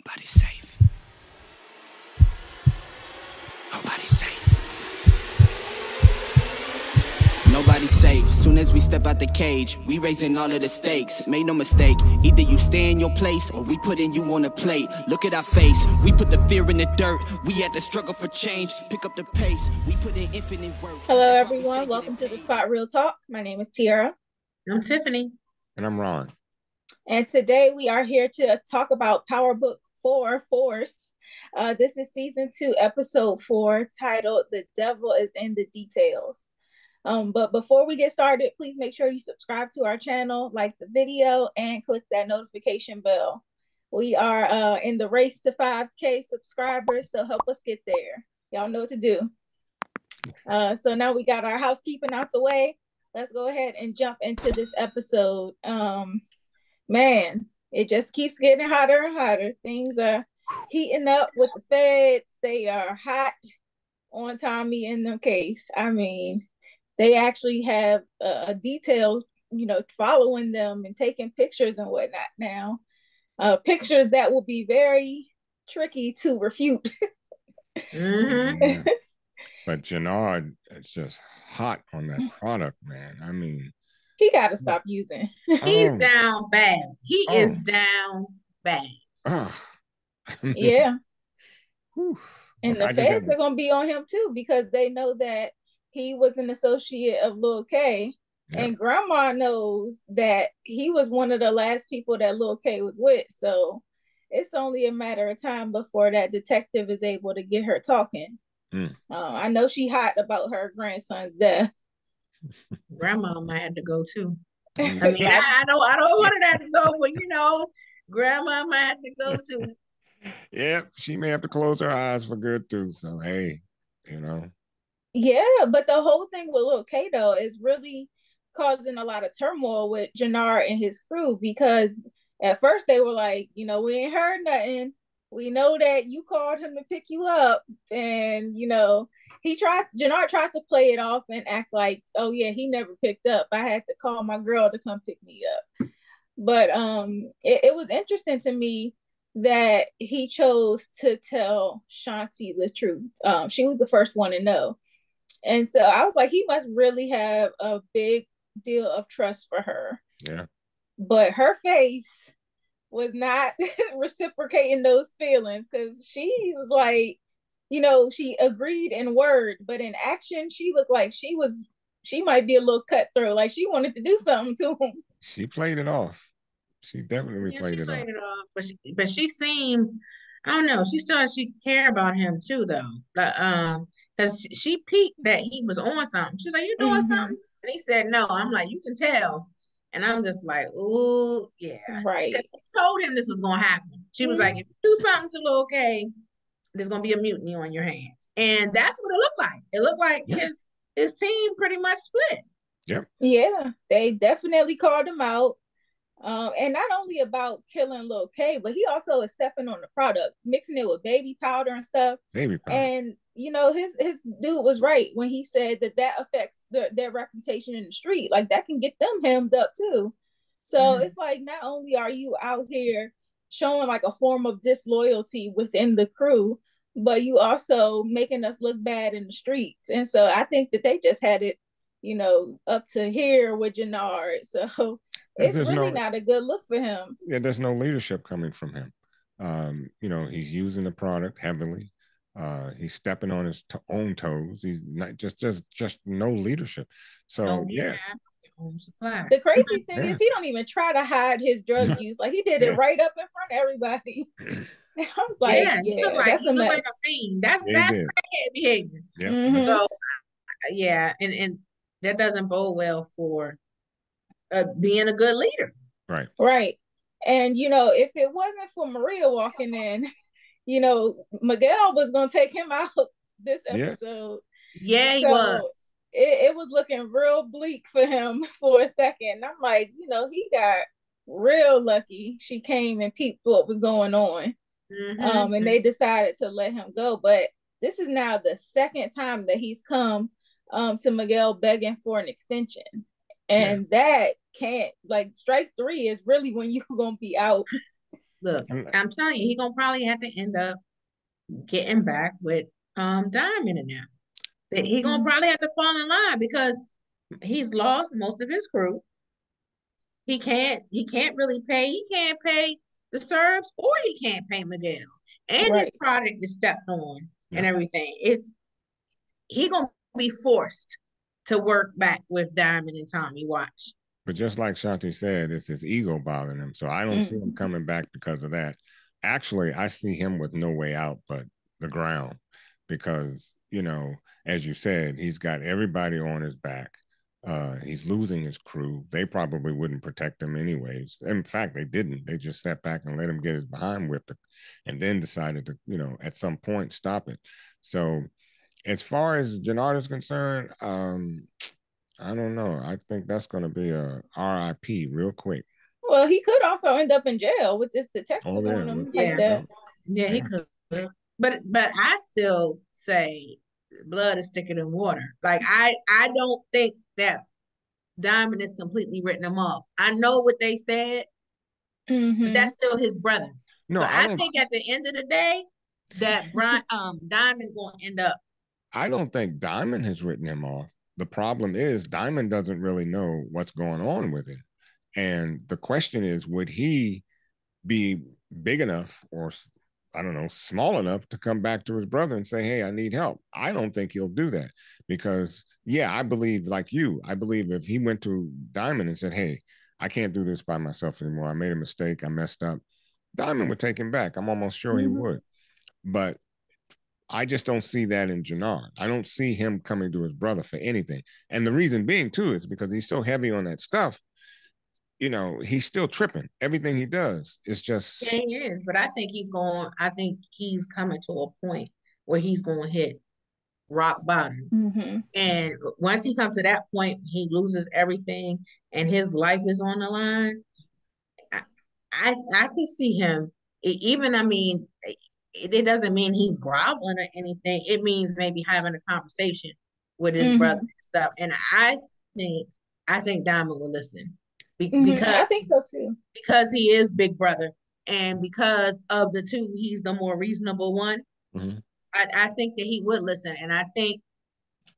Nobody's safe. Nobody's safe. Nobody's safe. Soon as we step out the cage, we raising all of the stakes. Make no mistake, either you stay in your place or we putting you on a plate. Look at our face, we put the fear in the dirt. We had to struggle for change, pick up the pace. We put in infinite work. Hello, everyone. Welcome to the Spot Real Talk. My name is Tiara. I'm Tiffany. And I'm Ron. And today we are here to talk about PowerBook 4 Force. This is season 2, episode 4, titled "The Devil is in the Details." But before we get started, please make sure you subscribe to our channel, like the video, and click that notification bell. We are in the race to 5K subscribers, so help us get there. Y'all know what to do. So now we got our housekeeping out the way. Let's go ahead and jump into this episode. Man, it just keeps getting hotter and hotter. Things are heating up with the feds. They are hot on Tommy in the case. I mean, they actually have a detail, following them and taking pictures and whatnot now. Pictures that will be very tricky to refute. Mm-hmm. But Jenard is just hot on that product, man. I mean, he got to stop using. He's down bad. He is down bad. Yeah. And the feds are going to be on him too, because they know that he was an associate of Lil K. Yep. And Grandma knows that he was one of the last people that Lil K was with. So it's only a matter of time before that detective is able to get her talking. I know she hot about her grandson's death. Grandma might have to go too. I mean, I don't want her to have to go, but Grandma might have to go too. Yeah, she may have to close her eyes for good too. So hey, Yeah, but the whole thing with Lil K though is really causing a lot of turmoil with Jenard and his crew, because at first they were like, we ain't heard nothing. We know that you called him to pick you up, and Jenard tried to play it off and act like, oh yeah, he never picked up. I had to call my girl to come pick me up. But it was interesting to me that he chose to tell Shanti the truth. She was the first one to know. And so I was like, he must really have a big deal of trust for her. Yeah. But her face was not reciprocating those feelings, because she was like, she agreed in word, but in action, she looked like she might be a little cutthroat. Like she wanted to do something to him. She played it off. She definitely played it off. But she seemed, I don't know, she cared about him too, though. Because she peeked that he was on something. She's like, "You doing something?" And he said, "No." I'm like, "You can tell." And I'm just like, "Oh, yeah." Right. She told him this was going to happen. She was like, "If you do something to Lil K, there's going to be a mutiny on your hands." And that's what it looked like. It looked like his team pretty much split. Yep. Yeah, they definitely called him out. And not only about killing Lil K, but he also is stepping on the product, mixing it with baby powder and stuff. Baby powder. And his dude was right when he said that affects their reputation in the street. Like that can get them hemmed up too. So it's like, not only are you out here showing like a form of disloyalty within the crew, but you also making us look bad in the streets. And so I think that they just had it, up to here with Jenard. So it's really not a good look for him. Yeah, there's no leadership coming from him. He's using the product heavily. He's stepping on his own toes. He's not just no leadership. So the crazy thing is he don't even try to hide his drug use. Like he did it right up in front of everybody. I was like, that's a mess. Like a fiend. That's crackhead behavior. Yep. So and that doesn't bode well for being a good leader. Right. And if it wasn't for Maria walking in, Miguel was gonna take him out this episode. Yeah, he was. It was looking real bleak for him for a second. I'm like, he got real lucky. She came and peeped what was going on. And they decided to let him go. But this is now the second time that he's come to Miguel begging for an extension. And that can't, like, strike 3 is really when you're gonna be out. Look, I'm telling you, he gonna probably have to end up getting back with Diamond and them. That he gonna probably have to fall in line because he's lost most of his crew. He can't really pay. He can't pay the Serbs, or he can't pay Miguel. And his product is stepped on and everything. He gonna be forced to work back with Diamond and Tommy. Watch. But just like Shanti said, it's his ego bothering him. So I don't see him coming back because of that. Actually, I see him with no way out but the ground, because, you know, as you said, he's got everybody on his back. He's losing his crew. They probably wouldn't protect him anyways. In fact, they didn't. They just sat back and let him get his behind whipped and then decided to, you know, at some point stop it. So as far as Jenard is concerned, I don't know. I think that's going to be a RIP real quick. Well, he could also end up in jail with this detective on him like that. Yeah, he could. But I still say blood is thicker than water. Like I don't think that Diamond is completely written him off. I know what they said, but that's still his brother. No, so I think at the end of the day, that Diamond won't end up. I don't think Diamond has written him off. The problem is Diamond doesn't really know what's going on with him. And the question is, would he be big enough, or I don't know, small enough to come back to his brother and say, hey, I need help? I don't think he'll do that, because, yeah, I believe, like you, I believe if he went to Diamond and said, hey, I can't do this by myself anymore. I made a mistake. I messed up. Diamond would take him back. I'm almost sure he would. But I just don't see that in Jenard. I don't see him coming to his brother for anything. And the reason being, too, is because he's so heavy on that stuff. You know, he's still tripping. Everything he does is just. Yeah, he is. But I think he's coming to a point where he's going to hit rock bottom. And once he comes to that point, he loses everything and his life is on the line. I can see him. It doesn't mean he's groveling or anything. It means maybe having a conversation with his brother and stuff. And I think Diamond will listen. Because I think so too. Because he is big brother, and because of the two, he's the more reasonable one. I think that he would listen, and I think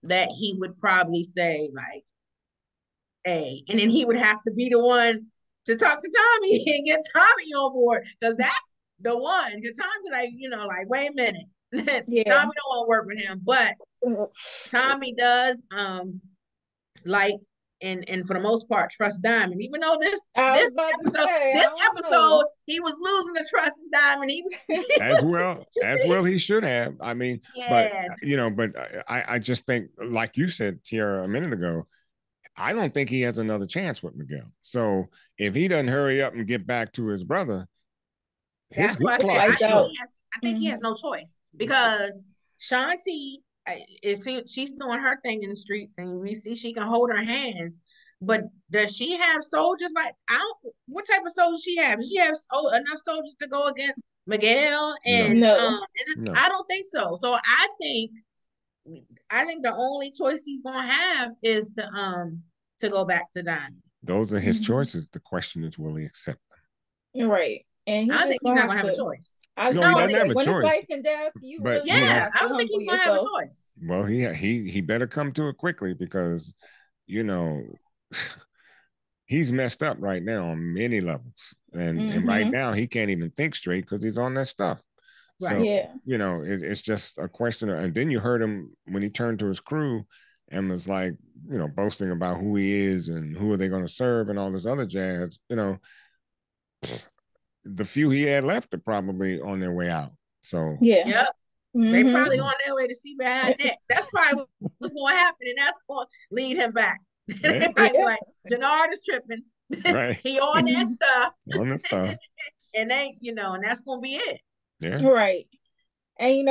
that he would probably say like, "Hey," and then he would have to be the one to talk to Tommy and get Tommy on board, because that's the one. Because Tommy, like, wait a minute, Tommy don't want to work with him, but Tommy does, and for the most part, trust Diamond. Even though this episode, he was losing the trust in Diamond. As well, he should have. I mean, but I just think, like you said, Tiara, a minute ago, I don't think he has another chance with Miguel. So if he doesn't hurry up and get back to his brother, his clock is short. I think he has no choice, because Shanti, she's doing her thing in the streets, and we see she can hold her hands. But does she have soldiers? Like, what type of soldiers she have? Does she have enough soldiers to go against Miguel? And no. I don't think so. So I think the only choice he's gonna have is to go back to Diamond. Those are his choices. The question is, will he accept them? Right. And I think he's not gonna have a choice. He doesn't have a choice. It's life and death, I don't think he's gonna have a choice. Well, he better come to it quickly, because he's messed up right now on many levels, and right now he can't even think straight because he's on that stuff. Right. So it's just a question and then you heard him when he turned to his crew and was like, boasting about who he is and who are they going to serve and all this other jazz. The few he had left are probably on their way out. So they probably on their way to see behind next. That's probably what's going to happen, and that's going to lead him back. Like Jenard is tripping. Right. He on that stuff. And they, and that's going to be it. Yeah. Right. And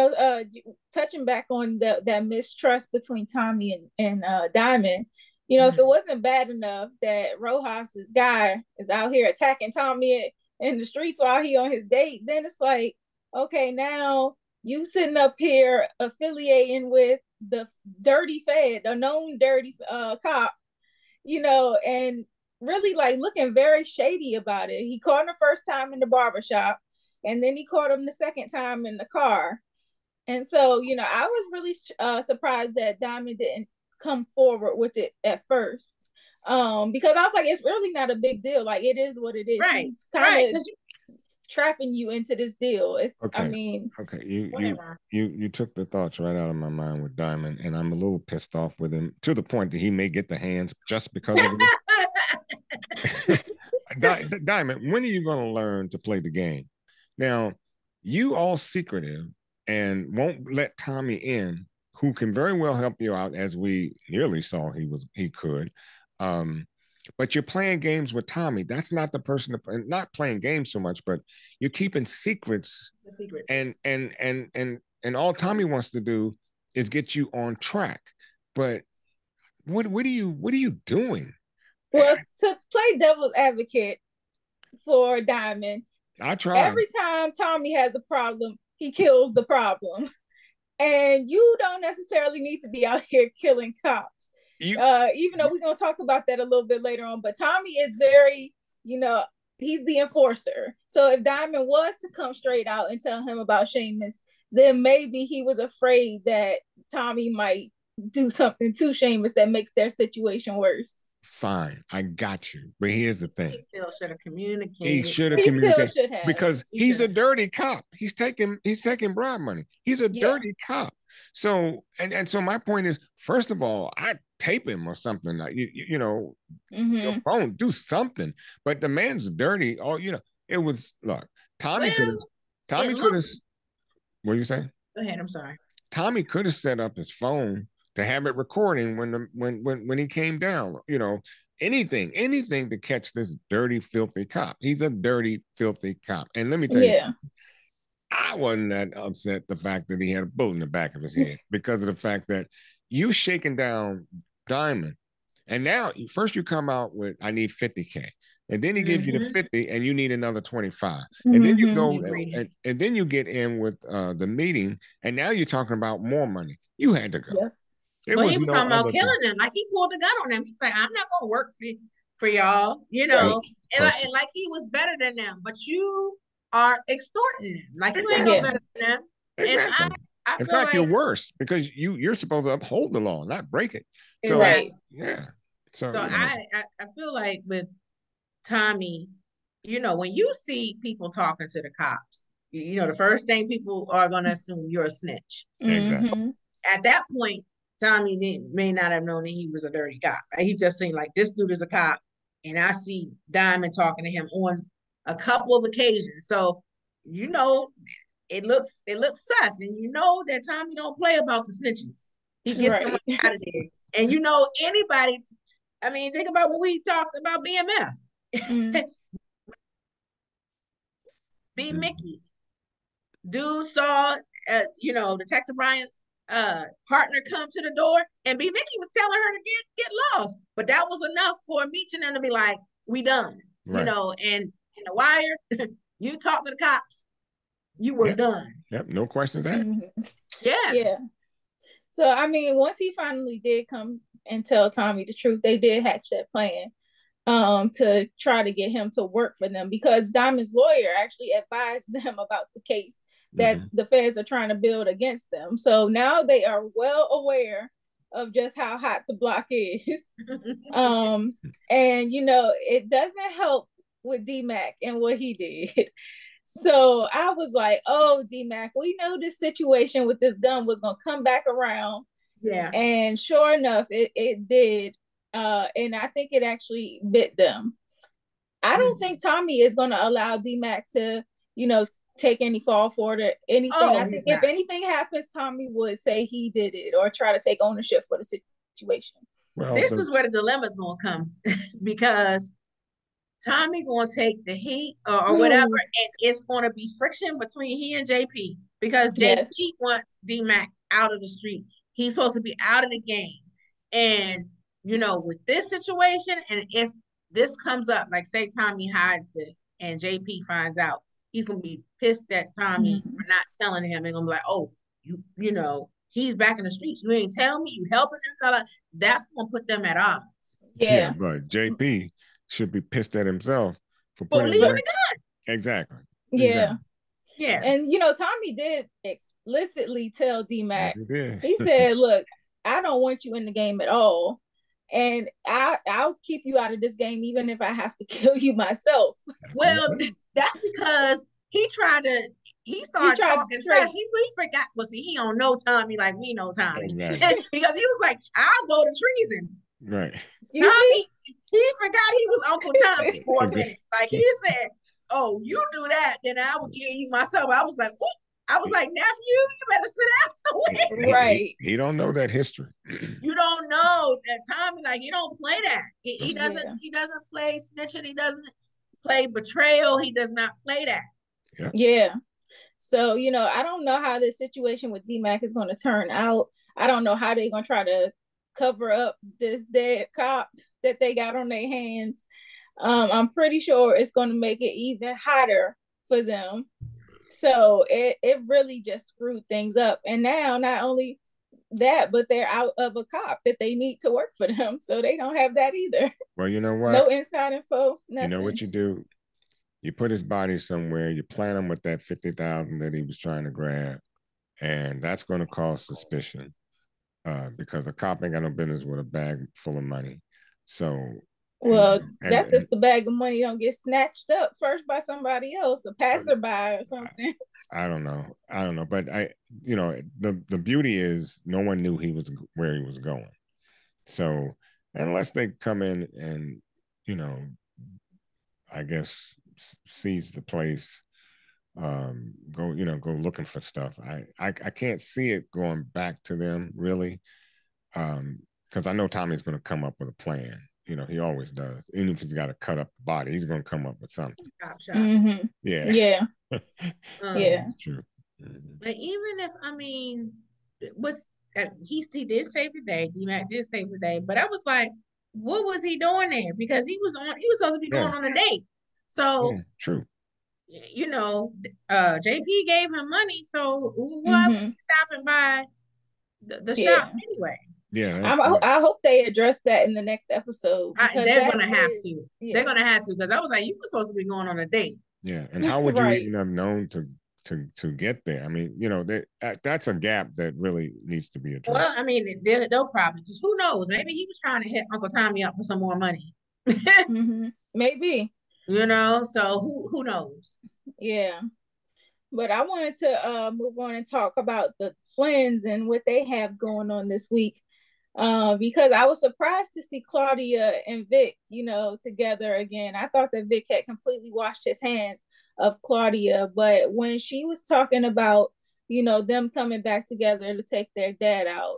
touching back on that mistrust between Tommy and Diamond, if it wasn't bad enough that Rojas's guy is out here attacking Tommy in the streets while he on his date, then it's like, okay, now you sitting up here affiliating with the dirty Fed, the known dirty cop, and really like looking very shady about it. He caught him the first time in the barbershop. and then he caught him the second time in the car. And so, you know, I was really surprised that Diamond didn't come forward with it at first, because I was like, it's really not a big deal. Like, it is what it is. Right. He's kind of You trapping you into this deal. It's okay. I mean, okay, you took the thoughts right out of my mind with Diamond, and I'm a little pissed off with him to the point that he may get the hands just because of this. Diamond, when are you going to learn to play the game? Now, you all secretive and won't let Tommy in, who can very well help you out, as we nearly saw he could. But you're playing games with Tommy. That's not the person not playing games so much, but you're keeping secrets. And all Tommy wants to do is get you on track. But what are you doing? Well, to play devil's advocate for Diamond, I try. Every time Tommy has a problem, he kills the problem. And you don't necessarily need to be out here killing cops. Even though we're going to talk about that a little bit later on. But Tommy is very, you know, he's the enforcer. So if Diamond was to come straight out and tell him about Seamus, then maybe he was afraid that Tommy might do something to Seamus that makes their situation worse. Fine, I got you. But here's the thing. He still should have communicated. He should have communicated. Still should have. Because he's a dirty cop. He's taking bribe money. He's a dirty cop. So and so my point is, first of all, I tape him or something. Like you know, your phone, do something. But the man's dirty. Or it was Tommy could have. What are you saying? Go ahead. I'm sorry. Tommy could have set up his phone to have it recording when he came down, anything to catch this dirty, filthy cop. He's a dirty, filthy cop. And let me tell you, I wasn't that upset the fact that he had a bullet in the back of his head because of the fact that you shaking down Diamond. And now first you come out with, I need 50K. And then he gives you the 50 and you need another 25. And then you go and then you get in with the meeting. And now you're talking about more money. You had to go. Yeah. He was talking about killing them. Like, he pulled the gun on them. He's like, I'm not going to work for y'all, and like he was better than them. But you are extorting them. Like, you ain't no better than them. Exactly. And I in fact, you're worse because you're supposed to uphold the law, not break it. So, yeah. So I feel like with Tommy, when you see people talking to the cops, the first thing people are going to assume you're a snitch. Exactly. At that point, Tommy may not have known that he was a dirty cop. He just seemed like, this dude is a cop, and I see Diamond talking to him on a couple of occasions. So, it looks sus, and that Tommy don't play about the snitches. He gets them out of there. And anybody, think about when we talked about BMF. B. Mickey. Dude saw, Detective Bryant's partner come to the door, and B. Mickey was telling her to get lost. But that was enough for Meech and them to be like, we done. Right. And in The Wire, you talk to the cops, you were done. Yep, no questions asked. Yeah. So, once he finally did come and tell Tommy the truth, they did hatch that plan to try to get him to work for them, because Diamond's lawyer actually advised them about the case that the feds are trying to build against them. So now they are well aware of just how hot the block is. And, it doesn't help with D-Mac and what he did. So I was like, oh, D-Mac, we know this situation with this gun was going to come back around. Yeah. And sure enough, it did. And I think it actually bit them. I don't think Tommy is going to allow D-Mac to, take any fall for it or anything. I think if anything happens, Tommy would say he did it or try to take ownership for the situation. Well, this is where the dilemma is going to come, because Tommy going to take the heat or whatever, and it's going to be friction between he and JP, because JP wants D-Mac out of the street. He's supposed to be out of the game. And, with this situation, and if this comes up, like say Tommy hides this and JP finds out, he's going to be pissed at Tommy for not telling him, and going to be like, oh, he's back in the streets. You ain't tell me, you helping him. That's going to put them at odds. Yeah, but JP should be pissed at himself for leaving the gun. Exactly. Yeah. Yeah. And Tommy did explicitly tell D-Mac. Yes, He said, "Look, I don't want you in the game at all, and I'll keep you out of this game even if I have to kill you myself." Well, that's because he started tried talking to trash. trade. He forgot. Well, see, he don't know Tommy like we know Tommy. Exactly. Because he was like, I'll go to treason. Right. Excuse me? Tommy, he forgot he was Uncle Tommy for a minute. Like he said, "Oh, you do that, then I will kill you myself." I was like, "Ooh." I was like, "Nephew, you better sit down somewhere." Right. He don't know that history. You don't know that Tommy, like he don't play that. He doesn't. Yeah. He doesn't play snitching. He doesn't play betrayal. He does not play that. Yeah. So, I don't know how this situation with D-Mac is going to turn out. I don't know how they're going to try to cover up this dead cop that they got on their hands. I'm pretty sure it's going to make it even hotter for them. So it really just screwed things up. And now not only that, but they're out of a cop that they need to work for them. So they don't have that either. Well, you know what? No inside info, nothing. You know what you do? You put his body somewhere, you plant him with that 50,000 that he was trying to grab, and that's going to cause suspicion because a cop ain't got no business with a bag full of money. So, well, that's if the bag of money don't get snatched up first by somebody else, a passerby or something. I don't know, but the beauty is no one knew where he was going. So unless they come in and I guess seize the place, go looking for stuff. I can't see it going back to them really, because I know Tommy's going to come up with a plan. He always does. Even if he's got to cut up the body, he's going to come up with something. Mm-hmm. Yeah. Yeah. Yeah. It's true. But even if he did save the day. D-Mac did save the day, but I was like, what was he doing there? Because he was supposed to be going on a date. So true. JP gave him money, so why was he stopping by the shop anyway? Yeah, I hope they address that in the next episode. They're gonna have to. Yeah. They're gonna have to, because I was like, you were supposed to be going on a date. Yeah, and how would you even have known to get there? I mean, that's a gap that really needs to be addressed. Well, I mean, they'll probably, because who knows? Maybe he was trying to hit Uncle Tommy up for some more money. Maybe. So who knows? Yeah. But I wanted to move on and talk about the Flynns and what they have going on this week. Because I was surprised to see Claudia and Vic, together again. I thought that Vic had completely washed his hands of Claudia, but when she was talking about, them coming back together to take their dad out,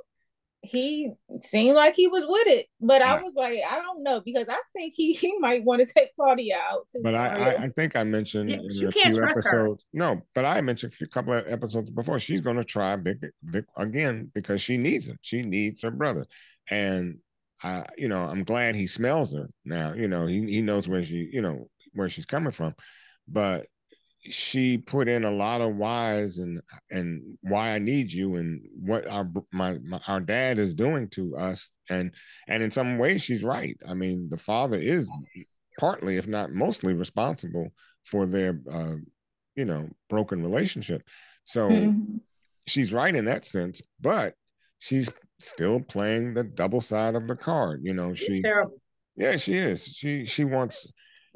he seemed like he was with it. But I was like, I don't know, because I think he might want to take Claudia out too. But I think I mentioned in a few episodes. No, but I mentioned a couple of episodes before, she's going to try Vic again because she needs him. She needs her brother, and I'm glad he smells her now. He knows where she's coming from, but she put in a lot of whys and why I need you and what our dad is doing to us, and in some ways she's right. I mean, the father is partly, if not mostly, responsible for their broken relationship. So she's right in that sense, but she's still playing the double side of the card. She's terrible. Yeah, she is. She wants.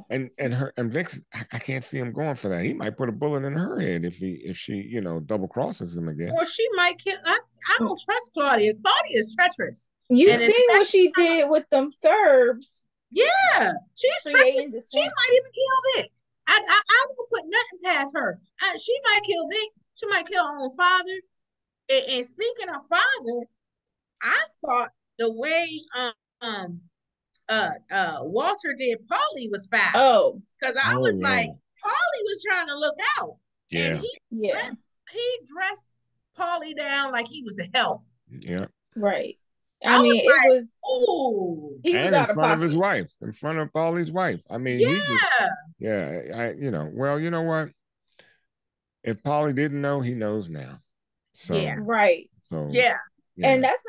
And Vic's, I can't see him going for that. He might put a bullet in her head if she double crosses him again. Or she might kill. I don't trust Claudia. Claudia is treacherous. You seen what she did with them Serbs? Yeah, she's treacherous. She might even kill Vic. I don't put nothing past her. She might kill Vic. She might kill her own father. And speaking of father, I thought the way Walter did Paulie was foul. Oh, because I was like, Paulie was trying to look out. Yeah. And he dressed Paulie down like he was the help. Yeah. Right. I mean, it like, was. Ooh. He was and in front of his wife, in front of Paulie's wife. I mean, well, you know what? If Paulie didn't know, he knows now. So right. So yeah. And that's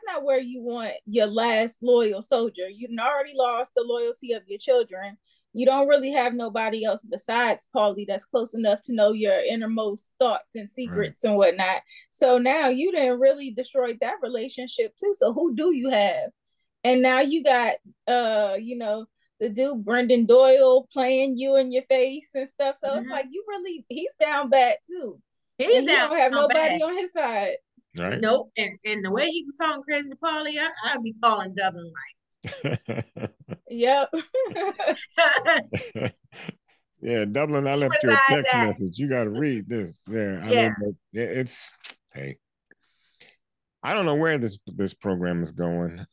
not where you want your last loyal soldier. You've already lost the loyalty of your children. you don't really have nobody else besides Paulie that's close enough to know your innermost thoughts and secrets and whatnot. So now you didn't really destroy that relationship too. So who do you have? And now you got you know, the dude Brendan Doyle playing you in your face and stuff. So it's like he's down bad too. He's and he don't have nobody on his side. Right. Nope. And the way he was talking crazy to Paulie, I'd be calling Dublin like. Yep. Yeah, Dublin, I left you a text message. You got to read this. Yeah, I mean, it's, hey, I don't know where this program is going.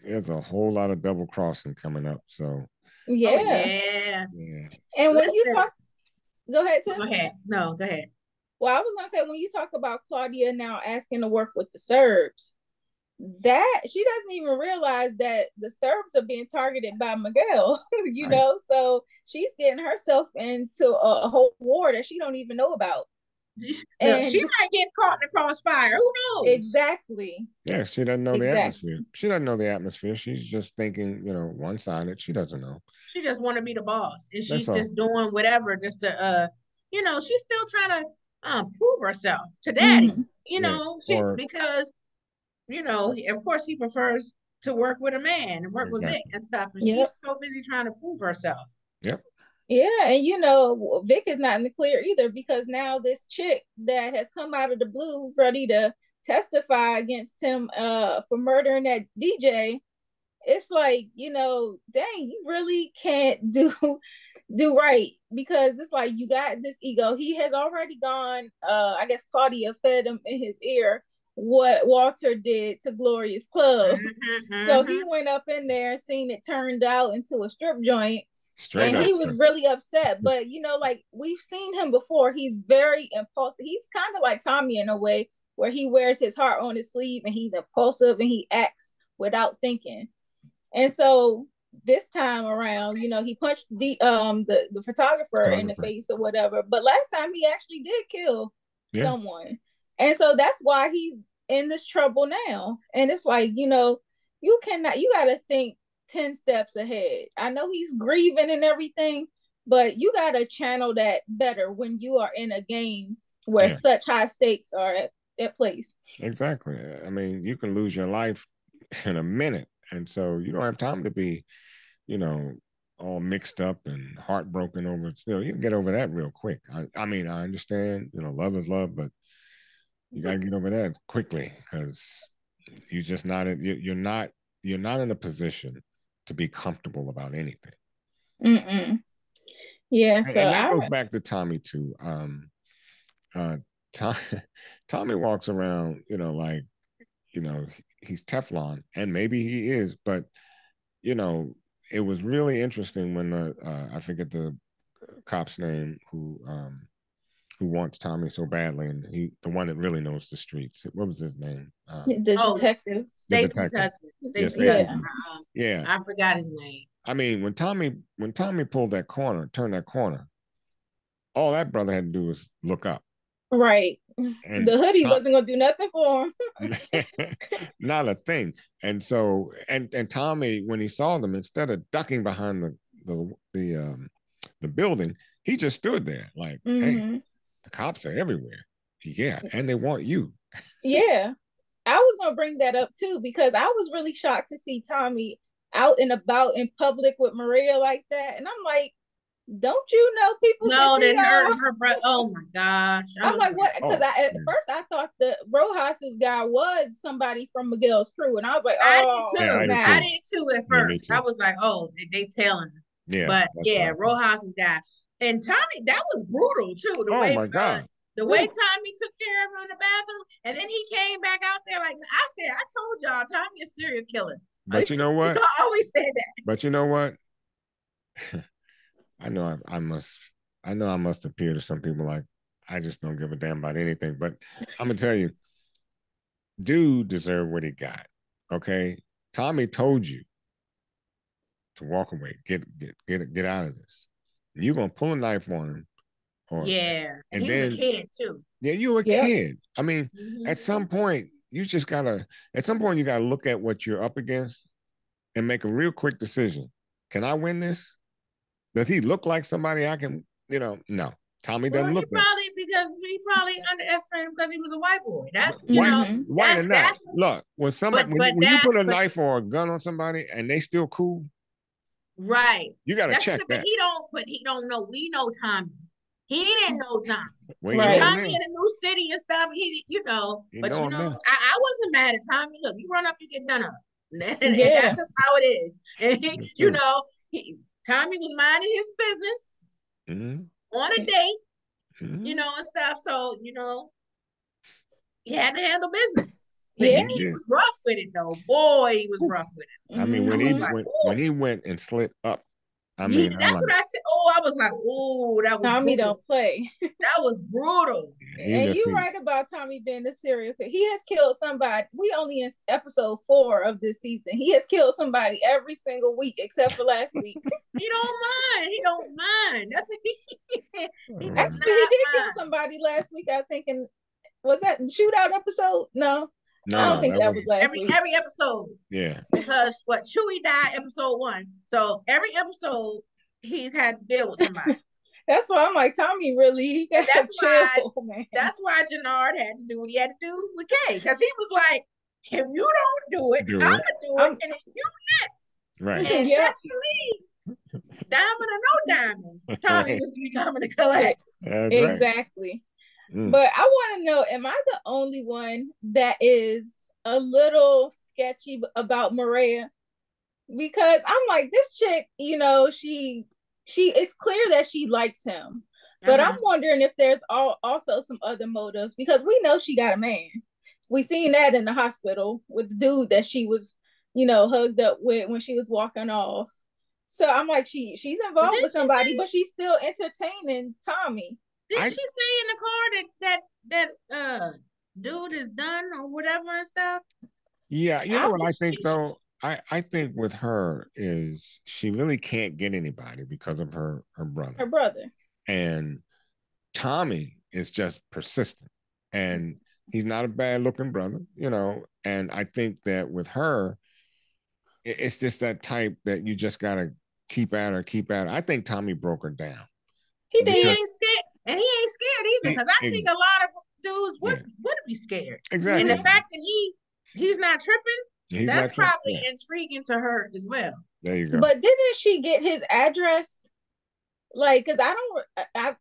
There's a whole lot of double crossing coming up. So yeah. Yeah. And when you talk, go ahead, Tim. Go ahead. No, go ahead. Well, I was gonna say, when you talk about Claudia now asking to work with the Serbs, that she doesn't even realize that the Serbs are being targeted by Miguel, you know, so she's getting herself into a whole war that she don't even know about. And she might get caught in the crossfire. Who knows? Exactly. Yeah, she doesn't know the atmosphere. She doesn't know the atmosphere. She's just thinking, you know, one-sided. She doesn't know. She just want to be the boss, and she's just doing whatever just to, you know, she's still trying to prove herself to Daddy. You know, because, you know, of course he prefers to work with a man and work with Vic and stuff, and she's so busy trying to prove herself. Yep. Yeah, and you know, Vic is not in the clear either, because now this chick that has come out of the blue ready to testify against him for murdering that DJ, it's like, you know, dang, you really can't do right, because it's like you got this ego. He has already gone, I guess Claudia fed him in his ear what Walter did to Gloria's club. So he went up in there and seen it turned out into a strip joint. Straight and he was really upset. But, you know, like, we've seen him before. He's very impulsive. He's kind of like Tommy in a way, where he wears his heart on his sleeve and he's impulsive and he acts without thinking. And so this time around, you know, he punched the photographer in the face or whatever. But last time he actually did kill someone. And so that's why he's in this trouble now. And it's like, you know, you got to think 10 steps ahead. I know he's grieving and everything, but you got to channel that better when you are in a game where such high stakes are at place. Exactly. I mean, you can lose your life in a minute. And so you don't have time to be, you know, all mixed up and heartbroken over it. Still, you can get over that real quick. I mean, I understand, you know, love is love, but you got to get over that quickly, because you're just not, you're not in a position to be comfortable about anything. Yeah. So and that goes back to Tommy too. Tommy walks around, you know, like, you know, he's Teflon, and maybe he is, but, you know, it was really interesting when I forget the cop's name who wants Tommy so badly, and the one that really knows the streets. What was his name? The detective. Stacy's husband. Yeah. I forgot his name. I mean, when Tommy pulled that corner, turned that corner, all that brother had to do was look up. Right. And the hoodie wasn't gonna do nothing for him. Not a thing. And so, and Tommy, when he saw them, instead of ducking behind the building, he just stood there like, hey, the cops are everywhere. Yeah, and they want you. Yeah. I was gonna bring that up too, because I was really shocked to see Tommy out and about in public with Maria like that. And I'm like, don't you know people? No, that her brother. Oh my gosh! I'm like, what? Because at first I thought the Rojas's guy was somebody from Miguel's crew, and I was like, oh, I did too at first. I was like, oh, they telling him. Yeah, but yeah, Rojas's guy and Tommy, that was brutal too. My god! The way Tommy took care of her in the bathroom, and then he came back out there like I said. I told y'all, Tommy is a serial killer. But you know what? I always said that. But you know what? I know I must appear to some people like I just don't give a damn about anything. But I'm gonna tell you, dude deserved what he got. Okay, Tommy told you to walk away, get out of this. You're gonna pull a knife on him. And he was a kid too. Yeah, you were a kid. I mean, at some point you gotta look at what you're up against and make a real quick decision. Can I win this? Does he look like somebody I can, no. Tommy doesn't look like. We probably underestimated him because he was a white boy. That's Why not? that's Look, when somebody when you put a knife or a gun on somebody and they still cool, right? You got to check that. But he don't know. We know Tommy. He didn't know Tommy. Right. Tommy in a new city and stuff. I wasn't mad at Tommy. Look, you run up, you get done up. And that's just how it is. And Tommy was minding his business on a date, and stuff. So, he had to handle business. Yeah. He was rough with it though. Boy, he was rough with it. I mean, when he went and slid up, that's what I said. Oh, I was like, oh, that was Tommy brutal. Don't play. That was brutal. And you're right about Tommy being a serial killer. He has killed somebody. We only in episode 4 of this season. He has killed somebody every single week except for last week. He don't mind. That's he did kill somebody last week, I think. And was that the shootout episode? No, I don't think that was last week. Every episode. Yeah. Because Chewie died episode 1. So every episode he's had to deal with somebody. That's why I'm like, Tommy really that's why Jenard had to do what he had to do with Kay. Because he was like, if you don't do it, I'm gonna do it, and it's you next. Right. And that's the lead. Diamond or no diamond. Tommy was becoming a collect. Exactly. Right. But I want to know, am I the only one that is a little sketchy about Maria? Because I'm like, this chick, she it's clear that she likes him. But I'm wondering if there's also some other motives, because we know she got a man. We seen that in the hospital with the dude that she was, hugged up with when she was walking off. So I'm like, she's involved with somebody, but she's still entertaining Tommy. Didn't she say in the car that dude is done or whatever and stuff? Yeah, you know what I think though? I think with her is she really can't get anybody because of her brother. Her brother. And Tommy is just persistent. And he's not a bad looking brother, and I think that with her, it's just that type that you just gotta keep at her. I think Tommy broke her down. He ain't scared. And he ain't scared either, because I think a lot of dudes would be scared. Exactly. And the fact that he's not tripping, that's probably intriguing to her as well. There you go. But didn't she get his address? Like, because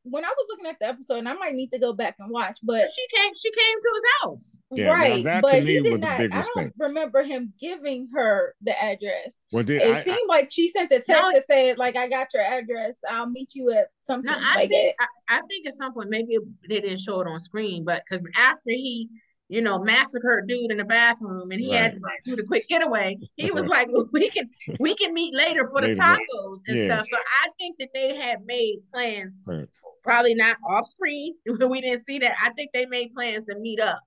when I was looking at the episode, and I might need to go back and watch, but she came to his house. Yeah, right. That but to me he did was not, a big mistake. I don't remember him giving her the address. Well, it seemed like she sent the text that said, like, I got your address. I'll meet you at something I think at some point, maybe they didn't show it on screen, but because after he massacred dude in the bathroom and he had to do the quick getaway, he was like, well, we can meet later for the tacos and stuff. So I think that they had made plans, probably not off screen. We didn't see that. I think they made plans to meet up.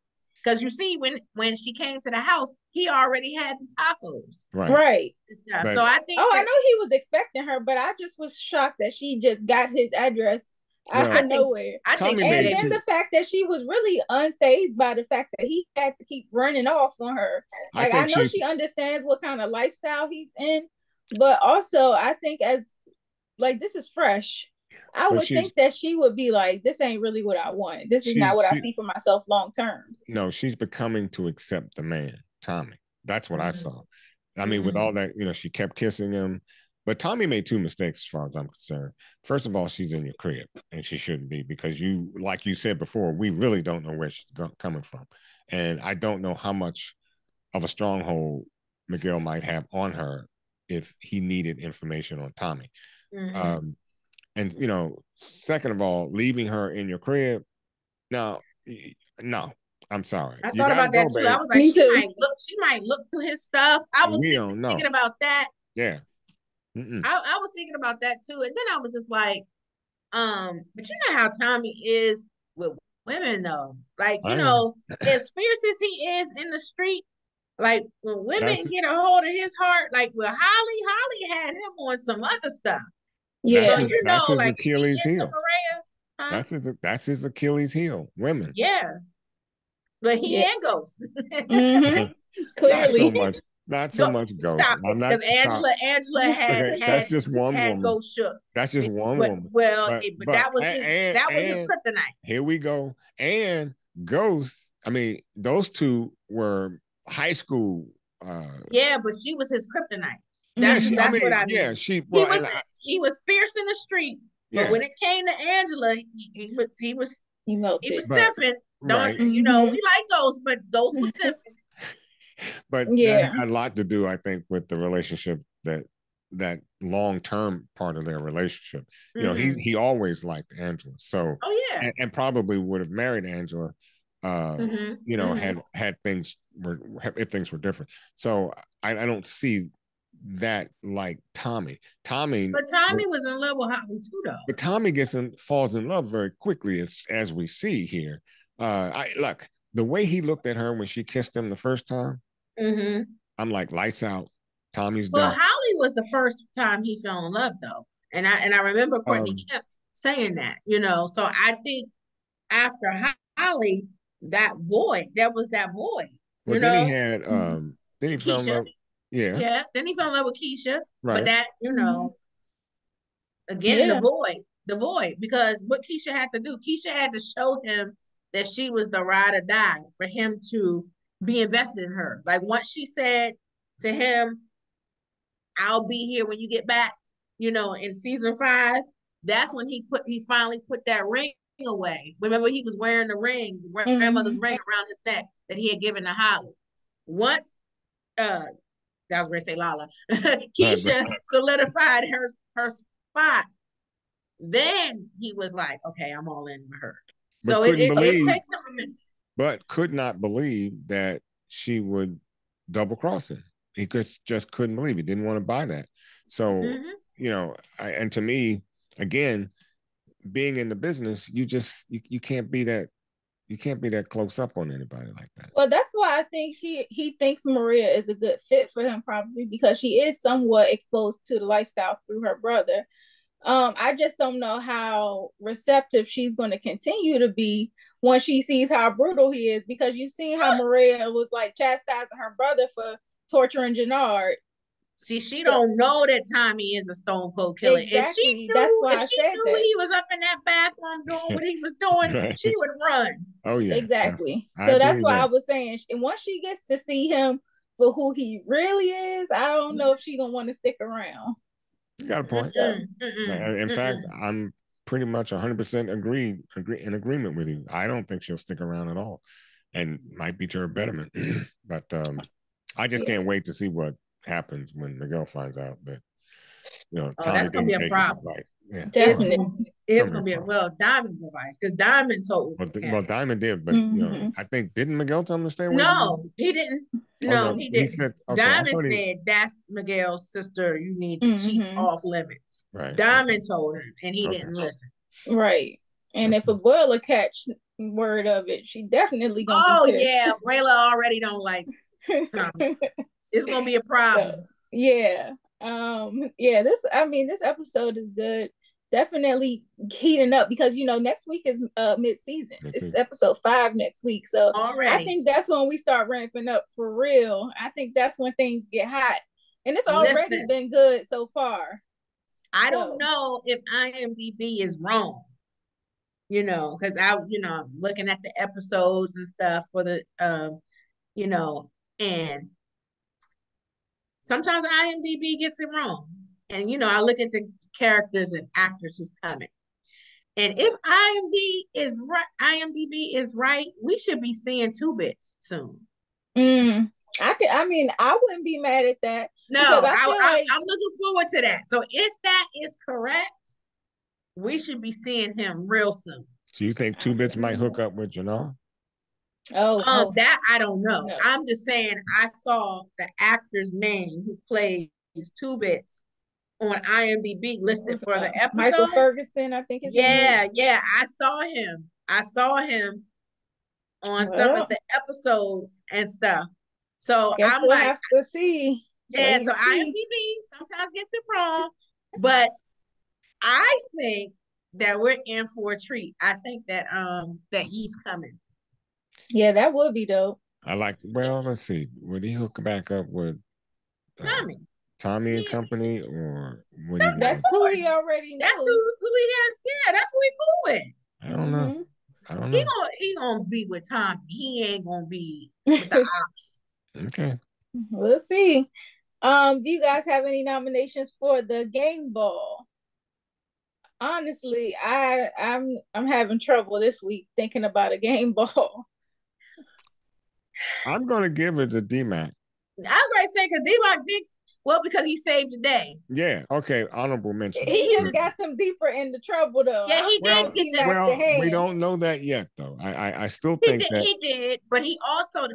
Because you see, when she came to the house, he already had the tacos. Right. So I think I know he was expecting her, but I just was shocked that she just got his address out of nowhere. And then the fact that she was really unfazed by the fact that he had to keep running off on her. Like, I know she understands what kind of lifestyle he's in, but also I think this is fresh. I would think that she would be like, this ain't really what I want. This is not what I see for myself long term. No, she's becoming to accept the man, Tommy. That's what I saw. I mean, with all that, she kept kissing him. But Tommy made 2 mistakes as far as I'm concerned. First of all, she's in your crib, and she shouldn't be, because like you said before, we really don't know where she's coming from. And I don't know how much of a stronghold Miguel might have on her if he needed information on Tommy. And, second of all, leaving her in your crib. Now, no, I'm sorry. I thought about that too. Babe. I was like, she might look through his stuff. I was thinking about that. Yeah. I was thinking about that too. And then I was just like, but you know how Tommy is with women though. Like, as fierce as he is in the street, like when women get a hold of his heart, like with Holly had him on some other stuff. Yeah. So that's his like Achilles heel. Maria, That's his Achilles heel. Women. Yeah. But he ain't ghost. Clearly. Not so much Ghost. Stop it, because Angela had okay, that's just one had woman. Ghost shook. That's just one woman. But that was his kryptonite. Here we go. And Ghost, I mean, those two were high school. Yeah, but she was his kryptonite. That's what I mean. Yeah, he was fierce in the street, but when it came to Angela, he was simping. Right. You know, we like Ghost, but Ghost was simping. But that had a lot to do, I think, with the relationship, that long-term part of their relationship. You know, he always liked Angela. So and probably would have married Angela, you know, had things if things were different. So I don't see that like Tommy. But Tommy was in love with Holly too, though. But Tommy falls in love very quickly, as we see here. Look, the way he looked at her when she kissed him the first time, I'm like, lights out. Tommy's done. Well, Holly was the first time he fell in love, though, and I remember Courtney kept saying that, you know. So I think after Holly, there was that void. Well, then he had then he fell in love. Yeah. Then he fell in love with Keisha, right? But that, you know, again, the void, because what Keisha had to do, Keisha had to show him that she was the ride or die for him to be invested in her. Like once she said to him, "I'll be here when you get back," you know, in season 5, that's when he finally put that ring away. Remember, he was wearing the ring, grandmother's ring around his neck that he had given to Holly. Once, I was going to say Lala, Keisha solidified her spot. Then he was like, "Okay, I'm all in with her." So it takes him a minute. But could not believe that she would double cross him. He just couldn't believe it. Didn't want to buy that. So, you know, and to me, again, being in the business, you can't be that close up on anybody like that. Well, that's why I think he thinks Maria is a good fit for him, probably because she is somewhat exposed to the lifestyle through her brother. I just don't know how receptive she's going to continue to be when she sees how brutal he is, because you've seen how Maria was like chastising her brother for torturing Jenard. See, she don't know that Tommy is a stone cold killer. Exactly. If she knew, that's why I said that. He was up in that bathroom doing what he was doing, she would run. Oh yeah, exactly. So that's why I was saying, and once she gets to see him for who he really is, I don't know if she gonna want to stick around. You got a point. In fact, I'm pretty much 100% in agreement with you. I don't think she'll stick around at all, and might be to her betterment. But I just can't wait to see what happens when Miguel finds out that, you know, that's gonna be a problem. Yeah. Definitely, it's gonna be Diamond's advice, because Diamond told. Well, Diamond did, but you know, I think didn't Miguel tell him to stay away? No, he didn't. No, he didn't. He said, Diamond said that's Miguel's sister. You need. She's off limits. Right. Diamond told him, and he didn't listen. Right. And if Abuela catch word of it, she definitely gonna. Oh yeah, Rayla already don't like. It's gonna be a problem. So, yeah. This episode is good. Definitely heating up, because you know next week is mid-season. It's episode 5 next week. So I think that's when we start ramping up for real. I think that's when things get hot. And it's already been good so far. I don't know if IMDb is wrong. You know, because I'm looking at the episodes and stuff for the you know, and sometimes IMDb gets it wrong. And, you know, I look at the characters and actors who's coming. And if IMDb is right, we should be seeing 2-Bits soon. I wouldn't be mad at that. No, I'm looking forward to that. So if that is correct, we should be seeing him real soon. So you think 2-Bits might hook up with Jenard? That I don't know. No. I'm just saying I saw the actor's name who plays 2-Bits on IMDb listed for the episode. Michael Ferguson, I think. Yeah. I saw him on some of the episodes and stuff. So I'm like, have to see. Yeah, so IMDb sometimes gets it wrong, but I think that we're in for a treat. I think that he's coming. Yeah, that would be dope. Let's see. Would he hook back up with Tommy and Company, or what do you That's who he already knows. That's who he has. Yeah, that's who he cool with. I don't know. I don't He know. gonna be with Tommy. He ain't gonna be with the ops. Okay. We'll see. Do you guys have any nominations for the game ball? Honestly, I'm having trouble this week thinking about a game ball. I'm gonna give it to D-Mac. I'm gonna say because D-Mac thinks, well, because he saved the day. Yeah. Okay. Honorable mention. He just got them deeper into trouble, though. Yeah, he did get that. Well, we don't know that yet, though. I still think that he did, but he also,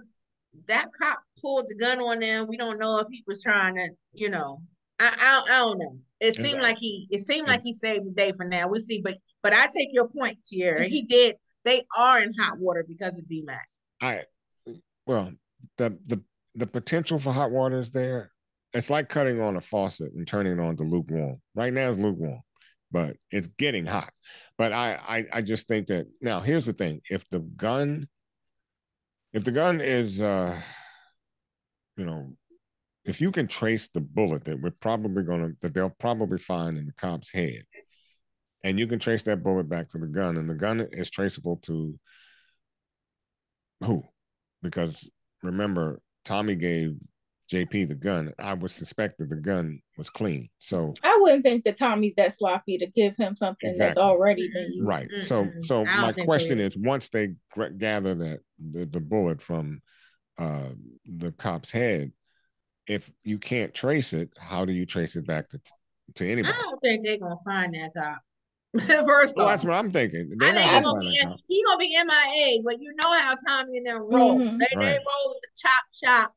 that cop pulled the gun on them. We don't know if he was trying to, you know, I don't know. It seemed like he saved the day for now. We'll see, but I take your point, Tierra. He did. They are in hot water because of D-Mac. Well, the potential for hot water is there. It's like cutting on a faucet and turning it on to lukewarm. Right now it's lukewarm, but it's getting hot. But I just think that now here's the thing: if the gun is if you can trace the bullet that they'll probably find in the cop's head, and you can trace that bullet back to the gun, and the gun is traceable to who? Because remember, Tommy gave JP the gun. I would suspect that the gun was clean. So I wouldn't think that Tommy's that sloppy to give him something that's already been used. Right. So my question is, once they gather that the bullet from the cop's head, if you can't trace it, how do you trace it back to anybody? I don't think they're gonna find that cop. First off, that's what I'm thinking. I think he's gonna be MIA, but you know how Tommy and them roll. They roll with the chop shop.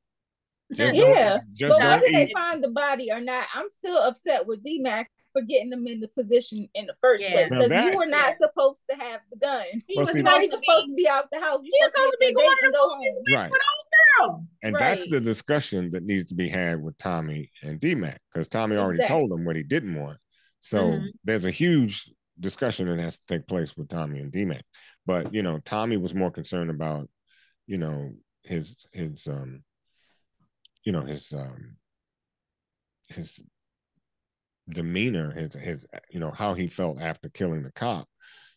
But whether they find the body or not, I'm still upset with D-Mac for getting them in the position in the first place, because you were not supposed to have the gun. He was not even supposed to be out the house. He was supposed to be going to go home. With old girl. And that's the discussion that needs to be had with Tommy and D-Mac, because Tommy already told him what he didn't want. So there's a huge discussion that has to take place with Tommy and D-Mac. But Tommy was more concerned about his demeanor, his how he felt after killing the cop.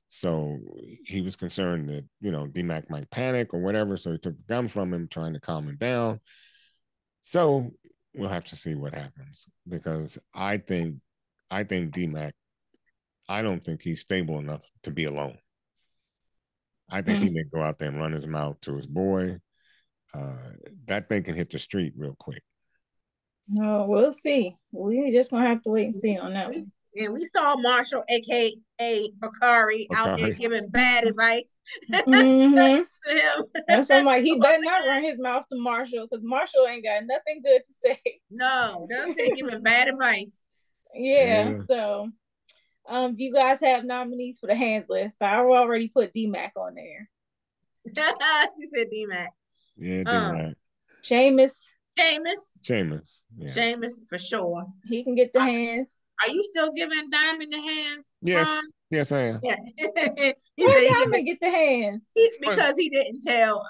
So he was concerned that D-Mac might panic or whatever, so he took the gun from him, trying to calm him down. So we'll have to see what happens, because I think D-Mac, I don't think he's stable enough to be alone. I think he may go out there and run his mouth to his boy. That thing can hit the street real quick. No, we'll see. We just gonna have to wait and see on that one. And we saw Marshall, aka Bakari, out there giving bad advice to him. That's why I'm like, he better not run his mouth to Marshall, because Marshall ain't got nothing good to say. No, don't say giving bad advice. Yeah. So, do you guys have nominees for the hands list? I already put D-Mac on there. She said D-Mac. Yeah, D-Mac. Seamus. Yeah. Seamus for sure. He can get the hands. Are you still giving Diamond the hands? Yes. Ron? Yes, I am. Yeah. Diamond get the hands? Because he didn't tell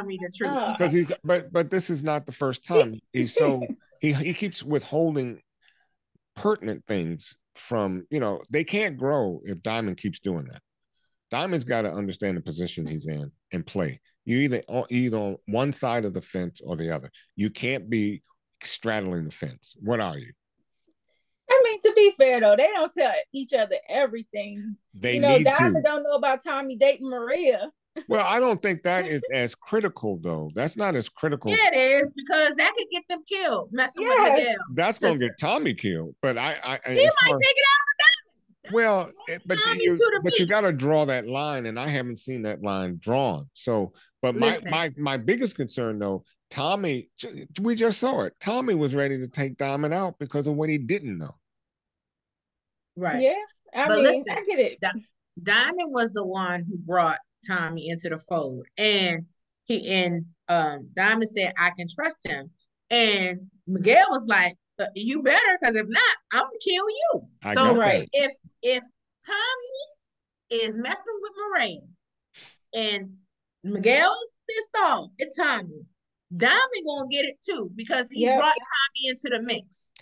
me the truth. Because but this is not the first time. He's so he keeps withholding pertinent things from, they can't grow if Diamond keeps doing that. Diamond's got to understand the position he's in and play. You either on one side of the fence or the other. You can't be straddling the fence. What are you? I mean, to be fair though, they don't tell each other everything. Diamond don't know about Tommy dating Maria. Well, I don't think that is as critical though. That's not as critical. Yeah, it is, because that could get them killed. Messing with Miguel. That's gonna get Tommy killed. But he might take it out on Diamond. Well, but you got to draw that line, and I haven't seen that line drawn. So, but my biggest concern though, Tommy, we just saw it. Tommy was ready to take Diamond out because of what he didn't know. Right. Yeah. I get it. Diamond was the one who brought Tommy into the fold, and Diamond said, "I can trust him," and Miguel was like, "You better, because if not, I'm gonna kill you." If Tommy is messing with Maria and Miguel is pissed off at Tommy, Diamond gonna get it too because he brought Tommy into the mix.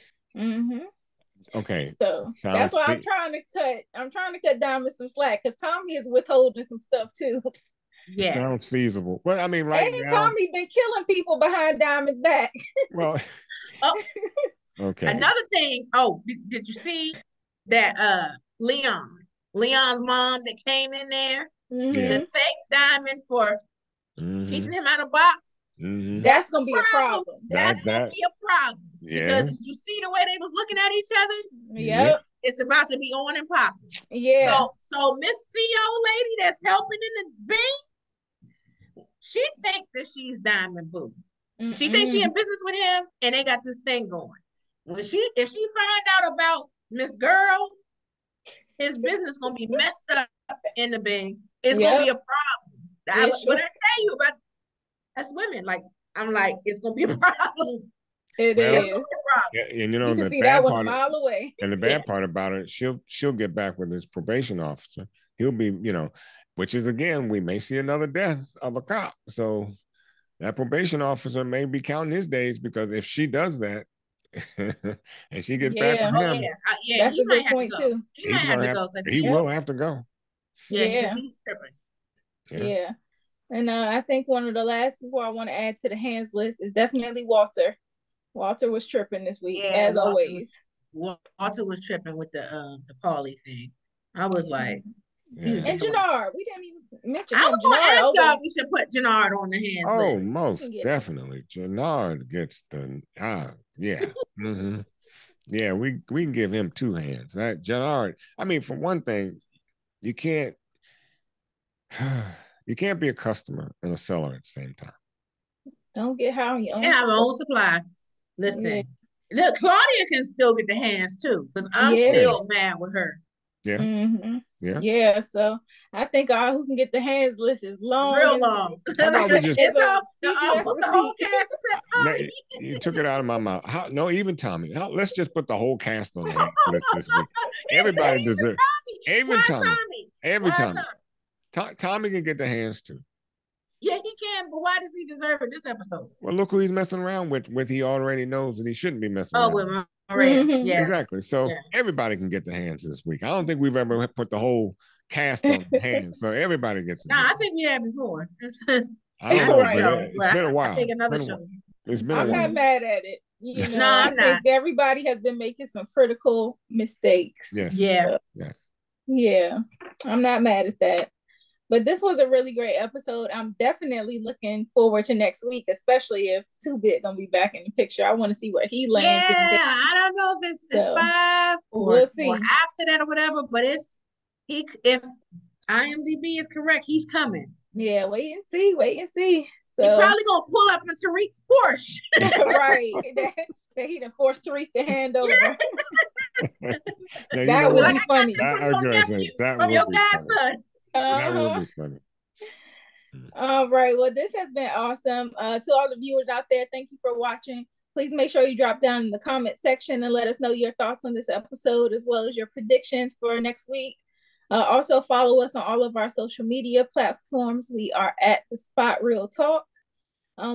Okay. So that's why I'm trying to cut Diamond some slack because Tommy is withholding some stuff too. Yeah. Sounds feasible. Well, I mean, right now Tommy been killing people behind Diamond's back. Well, okay. Another thing. Oh, did you see that Leon's mom that came in there to thank Diamond for teaching him how to box? That's gonna be a problem. That's gonna be a problem. Yeah. Because you see the way they was looking at each other? Yep. It's about to be on and popping. Yeah. So Miss CO lady that's helping in the bank, she think that she's Diamond Boo. She thinks she in business with him, and they got this thing going. If she find out about Miss Girl, his business gonna be messed up in the bank. It's gonna be a problem. What I tell you about that's women. Like I'm like, it's gonna be a problem. It's gonna be a problem. Yeah, and you can see that one a mile away. And the bad part about it, she'll get back with his probation officer. He'll be, which is again, we may see another death of a cop. So that probation officer may be counting his days because if she does that and she gets back with him, that's a good point too. He will have to go. Yeah, he's tripping. Yeah. And I think one of the last people I want to add to the hands list is definitely Walter. Walter was tripping this week, as always. Walter was tripping with the Paulie thing. I was like, and Jenard, we didn't even mention. I was going to ask y'all if we should put Jenard on the hands list. Oh, most definitely. Jenard gets the Yeah, we can give him 2 hands. That Jenard. I mean, for one thing, you can't be a customer and a seller at the same time. Don't get high on your own. Have your own supply. Listen, look, Claudia can still get the hands too, because I'm still mad with her. Yeah. So I think who can get the hands list is long. Real long. How about we just the whole cast except Tommy. You took it out of my mouth. No, even Tommy. Let's just put the whole cast on the hands list this week. Everybody deserves. Even Tommy. Every Tommy. Tommy can get the hands too. Yeah, he can, but why does he deserve it this episode? Well, look who he's messing around with. He already knows that he shouldn't be messing around. With Maria. Yeah. Exactly. So everybody can get the hands this week. I don't think we've ever put the whole cast on the hands. So everybody gets it. No, I think we have before. I don't know, but it's been a while. I think another show. It's been a while. I'm not mad at it. I think everybody has been making some critical mistakes. Yes. Yeah. Yes. Yeah. I'm not mad at that. But this was a really great episode. I'm definitely looking forward to next week, especially if 2-Bit gonna be back in the picture. I want to see where he lands. Yeah, I don't know if it's 5 or after that or whatever, but if IMDb is correct, he's coming. Yeah, wait and see. So he's probably gonna pull up in Tariq's Porsche. Right. That he done forced Tariq to hand over. That would be funny. From your godson. That would be funny. All right. Well, this has been awesome. To all the viewers out there, thank you for watching. Please make sure you drop down in the comment section and let us know your thoughts on this episode, as well as your predictions for next week. Also, follow us on all of our social media platforms. We are at The Spot Real Talk.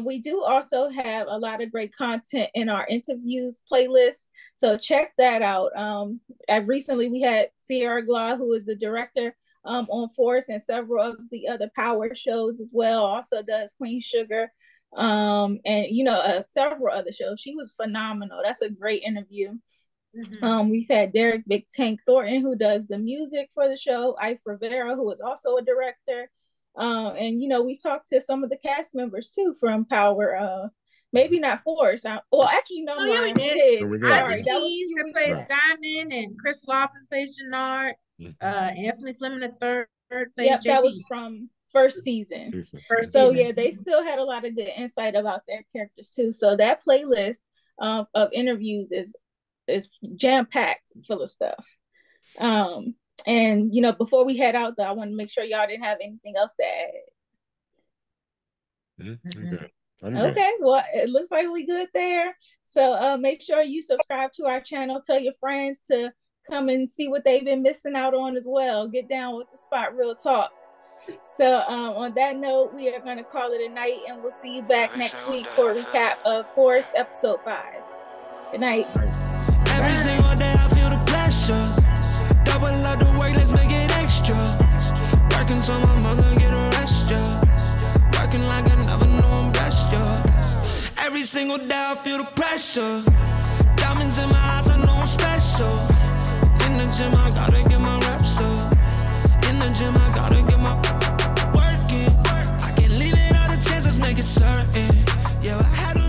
We do also have a lot of great content in our interviews playlist, so check that out. Recently, we had Sierra Glah, who is the director on Force and several of the other Power shows as well. Also does Queen Sugar, and several other shows. She was phenomenal. That's a great interview. We've had Derek Big Tank Thornton, who does the music for the show, Ike Rivera, who is also a director, and we've talked to some of the cast members too from Power. Maybe not Force. We did. Isaac Keys that plays Diamond, and Chris Lofton plays Jenard. Anthony Fleming III plays JP. That was from first season. They still had a lot of good insight about their characters too. So that playlist of interviews is jam-packed full of stuff. And before we head out though, I want to make sure y'all didn't have anything else to add. Okay. Okay, well, it looks like we good there. So make sure you subscribe to our channel. Tell your friends to come and see what they've been missing out on as well. Get down with The Spot Real Talk. So on that note, we are going to call it a night, and we'll see you back next week for a recap of Force episode 5. Good night. Every single day I feel the pressure. Double up the work, let's make it extra. Working so my mother get a rest, yeah. Working like I never knew I'm blessed, yeah. Every single day I feel the pressure. Diamonds in my eyes, I know I'm special. In the gym, I gotta get my reps up. In the gym, I gotta get my work in. I can't leave it all the chances, make it certain. Yeah, I had to